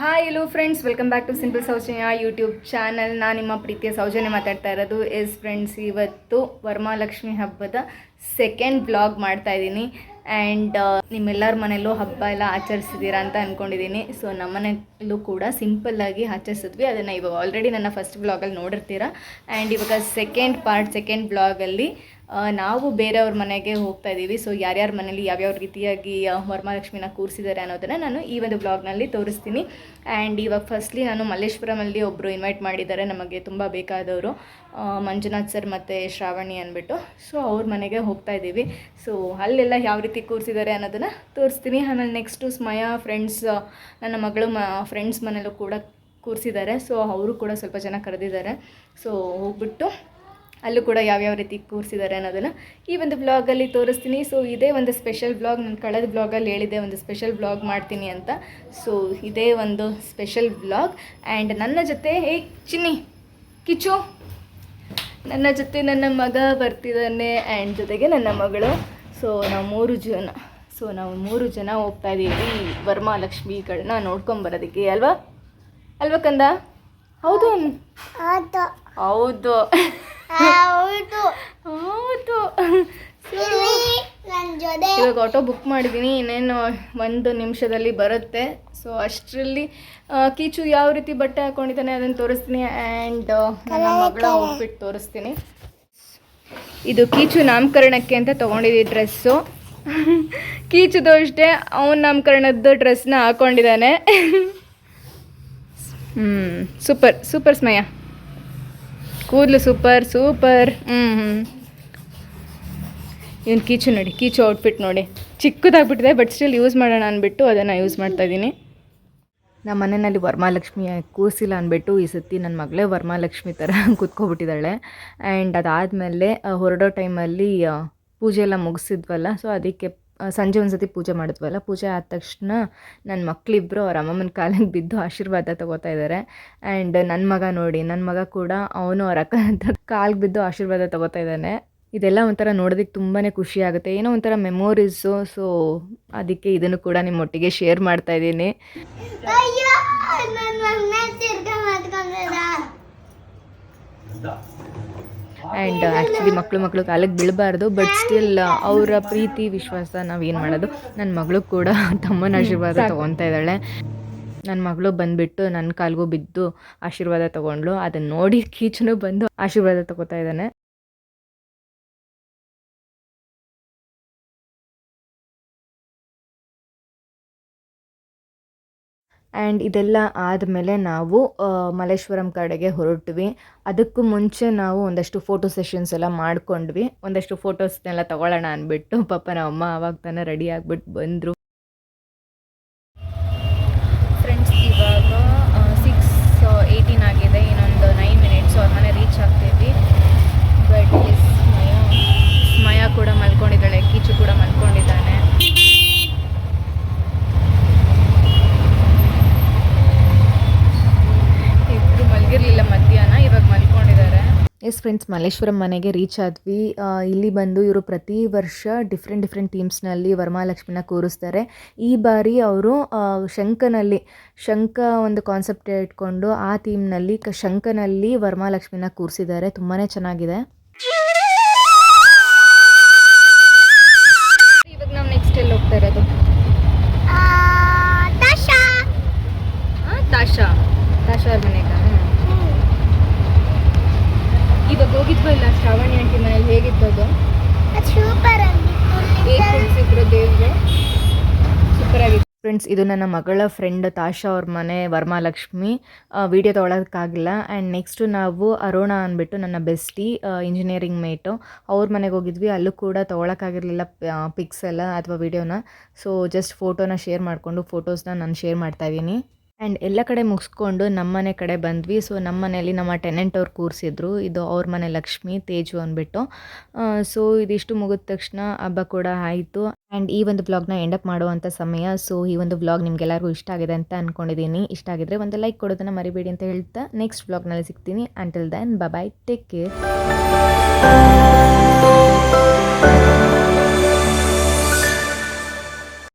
Hi hello friends, welcome back to simple Soujanya YouTube channel. ನಾನು ನಿಮ್ಮ ಪ್ರೀತಿಯ ಸೌಜನ್ಯ ಮಾತಾಡ್ತಾ ಇರೋದು. ಫ್ರೆಂಡ್ಸ್, ಇವತ್ತು ವರಮಹಾಲಕ್ಷ್ಮಿ ಹಬ್ಬದ ಸೆಕೆಂಡ್ ಬ್ಲಾಗ್ ಮಾಡ್ತಾ ಇದ್ದೀನಿ. ಆ್ಯಂಡ್ ನಿಮ್ಮೆಲ್ಲರ ಮನೆಯಲ್ಲೂ ಹಬ್ಬ ಎಲ್ಲ ಆಚರಿಸಿದ್ದೀರಾ ಅಂತ ಅಂದ್ಕೊಂಡಿದ್ದೀನಿ. ಸೊ ನಮ್ಮ ಮನೆಯಲ್ಲೂ ಕೂಡ ಸಿಂಪಲ್ಲಾಗಿ ಆಚರಿಸಿದ್ವಿ. ಅದನ್ನು ಇವಾಗ ಆಲ್ರೆಡಿ ನನ್ನ ಫಸ್ಟ್ ಬ್ಲಾಗಲ್ಲಿ ನೋಡಿರ್ತೀರ. ಆ್ಯಂಡ್ ಇವಾಗ ಸೆಕೆಂಡ್ ಬ್ಲಾಗಲ್ಲಿ ನಾವು ಬೇರೆಯವ್ರ ಮನೆಗೆ ಹೋಗ್ತಾ ಇದ್ದೀವಿ. ಸೊ ಯಾರ್ಯಾರ ಮನೇಲಿ ಯಾವ್ಯಾವ ರೀತಿಯಾಗಿ ವರಮಹಾಲಕ್ಷ್ಮಿನ ಕೂರಿಸಿದ್ದಾರೆ ಅನ್ನೋದನ್ನು ನಾನು ಈ ಒಂದು ಬ್ಲಾಗ್ನಲ್ಲಿ ತೋರಿಸ್ತೀನಿ. ಆ್ಯಂಡ್ ಇವಾಗ ಫಸ್ಟ್ಲಿ ನಾನು ಮಲ್ಲೇಶ್ವರಮಲ್ಲಿ ಒಬ್ಬರು ಇನ್ವೈಟ್ ಮಾಡಿದ್ದಾರೆ, ನಮಗೆ ತುಂಬ ಬೇಕಾದವರು, ಮಂಜುನಾಥ್ ಸರ್ ಮತ್ತು ಶ್ರಾವಣಿ ಅಂದ್ಬಿಟ್ಟು. ಸೊ ಅವ್ರ ಮನೆಗೆ ಹೋಗ್ತಾ ಇದ್ದೀವಿ. ಸೊ ಅಲ್ಲೆಲ್ಲ ಯಾವ ರೀತಿ ಕೂರಿಸಿದ್ದಾರೆ ಅನ್ನೋದನ್ನು ತೋರಿಸ್ತೀನಿ. ಆಮೇಲೆ ನೆಕ್ಸ್ಟು ಸ್ಮಯ ಫ್ರೆಂಡ್ಸ್, ನನ್ನ ಮಗಳು ಫ್ರೆಂಡ್ಸ್ ಮನೇಲೂ ಕೂಡ ಕೂರಿಸಿದ್ದಾರೆ. ಸೊ ಅವರು ಕೂಡ ಸ್ವಲ್ಪ ಜನ ಕರೆದಿದ್ದಾರೆ. ಸೊ ಹೋಗ್ಬಿಟ್ಟು ಅಲ್ಲೂ ಕೂಡ ಯಾವ್ಯಾವ ರೀತಿ ಕೂರಿಸಿದ್ದಾರೆ ಅನ್ನೋದನ್ನು ಈ ಒಂದು ಬ್ಲಾಗಲ್ಲಿ ತೋರಿಸ್ತೀನಿ. ಸೊ ಇದೇ ಒಂದು ಸ್ಪೆಷಲ್ ಬ್ಲಾಗ್. ನಾನು ಕಳೆದ ಬ್ಲಾಗಲ್ಲಿ ಹೇಳಿದ್ದೆ ಒಂದು ಸ್ಪೆಷಲ್ ಬ್ಲಾಗ್ ಮಾಡ್ತೀನಿ ಅಂತ. ಸೊ ಇದೇ ಒಂದು ಸ್ಪೆಷಲ್ ಬ್ಲಾಗ್. ಆ್ಯಂಡ್ ನನ್ನ ಜೊತೆ ಕಿಚ್ಚು ನನ್ನ ಜೊತೆ ನನ್ನ ಮಗ ಬರ್ತಿದ್ದಾನೆ, ಆ್ಯಂಡ್ ಜೊತೆಗೆ ನನ್ನ ಮಗಳು. ಸೊ ನಾವು ಮೂರು ಜನ ಹೋಗ್ತಾ ಇದ್ದೀವಿ ವರಮಹಾಲಕ್ಷ್ಮಿಗಳನ್ನ ನೋಡ್ಕೊಂಬರೋದಕ್ಕೆ. ಅಲ್ವಾ ಕಂದ? ಹೌದು ಹೌದು ಇವಾಗ ಆಟೋ ಬುಕ್ ಮಾಡಿದ್ದೀನಿ, ಇನ್ನೇನು 1 ನಿಮಿಷದಲ್ಲಿ ಬರುತ್ತೆ. ಸೊ ಅಷ್ಟರಲ್ಲಿ ಕೀಚು ಯಾವ ರೀತಿ ಬಟ್ಟೆ ಹಾಕ್ಕೊಂಡಿದ್ದಾನೆ ಅದನ್ನು ತೋರಿಸ್ತೀನಿ. ಆ್ಯಂಡ್ ನನ್ನ ಮಗಳ ಔಟ್ಫಿಟ್ ತೋರಿಸ್ತೀನಿ. ಇದು ಕೀಚು ನಾಮಕರಣಕ್ಕೆ ಅಂತ ತೊಗೊಂಡಿದ್ದೀವಿ ಡ್ರೆಸ್ಸು. ಕೀಚುದು ಅಷ್ಟೇ, ಅವನ ನಾಮಕರಣದ್ದು ಡ್ರೆಸ್ನ ಹಾಕ್ಕೊಂಡಿದ್ದಾನೆ. ಸೂಪರ್ ಸ್ಮಯ, ಕೂದಲು ಸೂಪರ್. ಇವನು ಕೀಚು ಔಟ್ಫಿಟ್ ನೋಡಿ, ಚಿಕ್ಕದಾಗ್ಬಿಟ್ಟಿದೆ. ಬಟ್ ಸ್ಟಿಲ್ ಯೂಸ್ ಮಾಡೋಣ ಅಂದ್ಬಿಟ್ಟು ಅದನ್ನು ಯೂಸ್ ಮಾಡ್ತಾಯಿದ್ದೀನಿ. ನಮ್ಮ ಮನೆಯಲ್ಲಿ ವರಮಹಾಲಕ್ಷ್ಮಿ ಕೂರಿಸಿಲ್ಲ ಅಂದ್ಬಿಟ್ಟು ಈ ಸತಿ ನನ್ನ ಮಗಳೇ ವರಮಹಾಲಕ್ಷ್ಮಿ ಥರ ಕೂತ್ಕೊಬಿಟ್ಟಿದ್ದಾಳೆ. ಆ್ಯಂಡ್ ಅದಾದಮೇಲೆ ಹೊರಡೋ ಟೈಮಲ್ಲಿ ಪೂಜೆ ಎಲ್ಲ ಮುಗಿಸಿದ್ವಲ್ಲ, ಸೊ ಅದಕ್ಕೆ ಸಂಜೆ ಒಂದು ಸತಿ ಪೂಜೆ ಮಾಡಿದ್ವಲ್ಲ, ಪೂಜೆ ಆದ ತಕ್ಷಣ ನನ್ನ ಮಕ್ಕಳಿಬ್ಬರು ಅವ್ರ ಅಮ್ಮಮ್ಮನ ಕಾಲಿಗೆ ಬಿದ್ದು ಆಶೀರ್ವಾದ ತೊಗೋತಾ ಇದ್ದಾರೆ. ಆ್ಯಂಡ್ ನನ್ನ ಮಗ ಕೂಡ ಅವನು ಅವ್ರ ಅಕ್ಕ ಹತ್ರ ಕಾಲಿಗೆ ಬಿದ್ದು ಆಶೀರ್ವಾದ ತೊಗೋತಾ ಇದ್ದಾನೆ. ಇದೆಲ್ಲ ಒಂಥರ ನೋಡೋದಕ್ಕೆ ತುಂಬಾ ಖುಷಿ ಆಗುತ್ತೆ, ಏನೋ ಒಂಥರ ಮೆಮೊರೀಸು. ಸೊ ಅದಕ್ಕೆ ಇದನ್ನು ಕೂಡ ನಿಮ್ಮೊಟ್ಟಿಗೆ ಶೇರ್ ಮಾಡ್ತಾ ಇದ್ದೀನಿ. ಆ್ಯಂಡ್ ಆ್ಯಕ್ಚುಲಿ ಮಕ್ಕಳು ಕಾಲಿಗೆ ಬೀಳಬಾರ್ದು, ಬಟ್ ಸ್ಟಿಲ್ ಅವರ ಪ್ರೀತಿ ವಿಶ್ವಾಸ ನಾವೇನು ಮಾಡೋದು. ನನ್ನ ಮಗಳು ಕೂಡ ತಮ್ಮನ ಆಶೀರ್ವಾದ ತೊಗೊತಾ ಇದ್ದಾಳೆ. ನನ್ನ ಮಗಳು ಬಂದುಬಿಟ್ಟು ನನ್ನ ಕಾಲಿಗೂ ಬಿದ್ದು ಆಶೀರ್ವಾದ ತೊಗೊಂಡ್ಳು. ಅದನ್ನು ನೋಡಿ ಕೀಚನು ಬಂದು ಆಶೀರ್ವಾದ ತೊಗೋತಾ ಇದ್ದಾನೆ. ಆ್ಯಂಡ್ ಇದೆಲ್ಲ ಆದಮೇಲೆ ನಾವು ಮಲ್ಲೇಶ್ವರಂ ಕಡೆಗೆ ಹೊರಟ್ವಿ. ಅದಕ್ಕೂ ಮುಂಚೆ ನಾವು ಒಂದಷ್ಟು ಫೋಟೋ ಸೆಷನ್ಸ್ ಎಲ್ಲ ಮಾಡ್ಕೊಂಡ್ವಿ. ಒಂದಷ್ಟು ಫೋಟೋಸ್ನೆಲ್ಲ ತೊಗೊಳ್ಳೋಣ ಅಂದ್ಬಿಟ್ಟು ಪಾಪ ನಮ್ಮ ಅಮ್ಮ ಆವಾಗ ತಾನೇ ರೆಡಿ ಆಗಿಬಿಟ್ಟು ಬಂದರು. ಫ್ರೆಂಡ್ಸ್, ಇವಾಗ 6:18 ಆಗಿದೆ. ಇನ್ನೊಂದು 9 ಮಿನಿಟ್ಸ್ ಅವ್ರ ಮನೆ ರೀಚ್ ಆಗ್ತೀವಿ. ಬಟ್ ಸ್ಮಯ ಕೂಡ ಮಲ್ಕೊಂಡಿದ್ದಾಳೆ, ಕೀಚು ಕೂಡ ಮಲ್ಕೊಂಡಿದ್ದಾನೆ. ಇರಲಿಲ್ಲ ಮಧ್ಯಾಹ್ನ, ಇವಾಗ ಮಲ್ಕೊಂಡಿದ್ದಾರೆ. ಫ್ರೆಂಡ್ಸ್, ಮಲ್ಲೇಶ್ವರಂ ಮನೆಗೆ ರೀಚ್ ಆದ್ವಿ. ಇಲ್ಲಿ ಬಂದು ಇವರು ಪ್ರತಿ ವರ್ಷ ಡಿಫ್ರೆಂಟ್ ಥೀಮ್ಸ್ನಲ್ಲಿ ವರಮಹಾಲಕ್ಷ್ಮಿನ ಕೂರಿಸ್ತಾರೆ. ಈ ಬಾರಿ ಅವರು ಶಂಖ ಒಂದು ಕಾನ್ಸೆಪ್ಟ್ ಇಟ್ಕೊಂಡು ಆ ಥೀಮ್ನಲ್ಲಿ ಶಂಖನಲ್ಲಿ ವರಮಹಾಲಕ್ಷ್ಮಿನ ಕೂರಿಸಿದ್ದಾರೆ. ತುಂಬಾ ಚೆನ್ನಾಗಿದೆ. ಇವಾಗ ನಾವು ನೆಕ್ಸ್ಟ್ ಎಲ್ಲಿ ಹೋಗ್ತಾ ಇರೋದು? ತಾಶಾ ಅವ್ರ ಮನೆಗ. ಇವಾಗ ಹೋಗಿದ್ವೋ ಇಲ್ಲ ಶ್ರಾವಣಿ ಆಂಟಿ ಮನೇಲಿ, ಹೇಗಿತ್ತು ಅದು? ಸೂಪರ್ ಆಗಿತ್ತು ದೇವ್ರು, ಸೂಪರ್ ಆಗಿತ್ತು. ಫ್ರೆಂಡ್ಸ್, ಇದು ನನ್ನ ಮಗಳ ಫ್ರೆಂಡ್ ತಾಶಾ ಅವ್ರ ಮನೆ ವರಮಹಾಲಕ್ಷ್ಮಿ. ವಿಡಿಯೋ ತೊಗೊಳೋಕ್ಕಾಗಿಲ್ಲ. ಆ್ಯಂಡ್ ನೆಕ್ಸ್ಟು ನಾವು ಅರುಣ ಅಂದ್ಬಿಟ್ಟು ನನ್ನ ಬೆಸ್ಟಿ, ಇಂಜಿನಿಯರಿಂಗ್ ಮೇಟು, ಅವ್ರ ಮನೆಗೆ ಹೋಗಿದ್ವಿ. ಅಲ್ಲೂ ಕೂಡ ತೊಗೊಳಕ್ಕಾಗಿರಲಿಲ್ಲ ಪಿಕ್ಸ್ ಎಲ್ಲ ಅಥವಾ ವಿಡಿಯೋನ. ಸೊ ಜಸ್ಟ್ ಫೋಟೋನ ಶೇರ್ ಮಾಡಿಕೊಂಡು ಫೋಟೋಸ್ನ ನಾನು ಶೇರ್ ಮಾಡ್ತಾಯಿದ್ದೀನಿ. ಆ್ಯಂಡ್ ಎಲ್ಲ ಕಡೆ ಮುಗಿಸ್ಕೊಂಡು ನಮ್ಮ ಮನೆ ಕಡೆ ಬಂದ್ವಿ. ಸೊ ನಮ್ಮ ಮನೆಯಲ್ಲಿ ನಮ್ಮ ಟೆನೆಂಟ್ ಅವ್ರು ಕೂರಿಸಿದ್ರು. ಇದು ಅವ್ರ ಮನೆ ಲಕ್ಷ್ಮಿ, ತೇಜು ಅಂದ್ಬಿಟ್ಟು. ಸೊ ಇದಿಷ್ಟು ಮುಗಿದ ತಕ್ಷಣ ಹಬ್ಬ ಕೂಡ ಆಯಿತು. ಆ್ಯಂಡ್ ಈ ಒಂದು ಬ್ಲಾಗ್ನ ಎಂಡಪ್ ಮಾಡುವಂಥ ಸಮಯ. ಸೊ ಈ ಒಂದು ಬ್ಲಾಗ್ ನಿಮ್ಗೆಲ್ಲರಿಗೂ ಇಷ್ಟ ಆಗಿದೆ ಅಂತ ಅಂದ್ಕೊಂಡಿದ್ದೀನಿ. ಇಷ್ಟ ಆಗಿದ್ರೆ ಒಂದು ಲೈಕ್ ಕೊಡೋದನ್ನು ಮರಿಬೇಡಿ ಅಂತ ಹೇಳ್ತಾ ನೆಕ್ಸ್ಟ್ ಬ್ಲಾಗ್ನಲ್ಲಿ ಸಿಗ್ತೀನಿ. ಅಂಟಿಲ್ ದೆನ್, ಬಾಯ್, ಟೇಕ್ ಕೇರ್.